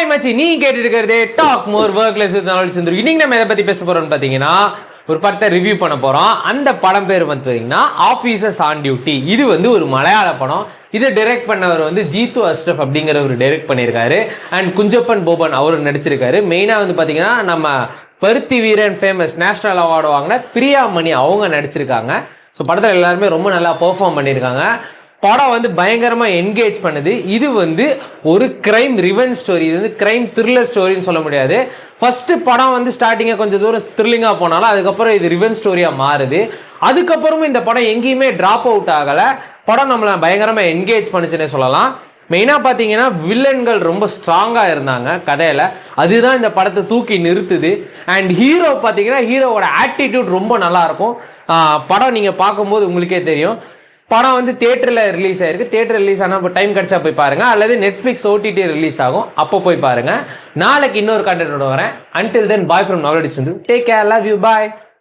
Hi மச்சி, நீ கேட்டு இருக்கிறது டாக் மோர் ஒர்க்லெஸ் நாலேஜ். இன்னைக்கு நம்ம எதை பத்தி பேச போறோம்னு பாத்தீங்கன்னா, ஒரு படத்தை ரிவ்யூ பண்ண போறோம். அந்த படம் பேர் வந்து பாத்தீங்கன்னா ஆபீசர்ஸ் ஆன் டியூட்டி. இது வந்து ஒரு மலையாள படம். இதை டைரக்ட் பண்ணவர் வந்து ஜீத்து அஷ்ரப் அப்படிங்கிறவர் டைரக்ட் பண்ணியிருக்காரு. அண்ட் குஞ்சப்பன் போபன் அவரு நடிச்சிருக்காரு. மெயினா வந்து பாத்தீங்கன்னா நம்ம பருத்தி வீரன் ஃபேமஸ் நேஷனல் அவார்டு வாங்கின பிரியாமணி அவங்க நடிச்சிருக்காங்க. ஸோ படத்தில் எல்லாருமே ரொம்ப நல்லா பெர்ஃபார்ம் பண்ணியிருக்காங்க. படம் வந்து பயங்கரமாக என்கேஜ் பண்ணுது. இது வந்து ஒரு கிரைம் ரிவெஞ்ச் ஸ்டோரி. இது வந்து கிரைம் த்ரில்லர் ஸ்டோரின்னு சொல்ல முடியாது. ஃபர்ஸ்ட் படம் வந்து ஸ்டார்டிங்காக கொஞ்சம் தூரம் த்ரில்லிங்காக போனாலும் அதுக்கப்புறம் இது ரிவெஞ்ச் ஸ்டோரியாக மாறுது. அதுக்கப்புறமும் இந்த படம் எங்கேயுமே ட்ராப் அவுட் ஆகலை. படம் நம்மளை பயங்கரமாக என்கேஜ் பண்ணுச்சுன்னே சொல்லலாம். மெயினாக பார்த்தீங்கன்னா வில்லன்கள் ரொம்ப ஸ்ட்ராங்காக இருந்தாங்க கதையில். அதுதான் இந்த படத்தை தூக்கி நிறுத்துது. அண்ட் ஹீரோ பார்த்தீங்கன்னா ஹீரோவோட ஆட்டிடியூட் ரொம்ப நல்லாயிருக்கும். படம் நீங்கள் பார்க்கும்போது உங்களுக்கே தெரியும். படம் வந்து தியேட்டரில் ரிலீஸ் ஆயிருக்கு. தியேட்டர் ரிலீஸ் ஆனால் இப்போ டைம் கிடச்சா போய் பாருங்க, அல்லது நெட்ஃப்ளிக்ஸ் ஓடிடி ரிலீஸ் ஆகும், அப்போ போய் பாருங்க. நாளைக்கு இன்னொரு கண்டென்ட்டோட வரேன். Until then bye from Navaladi Sandhu. Take care, love you, bye.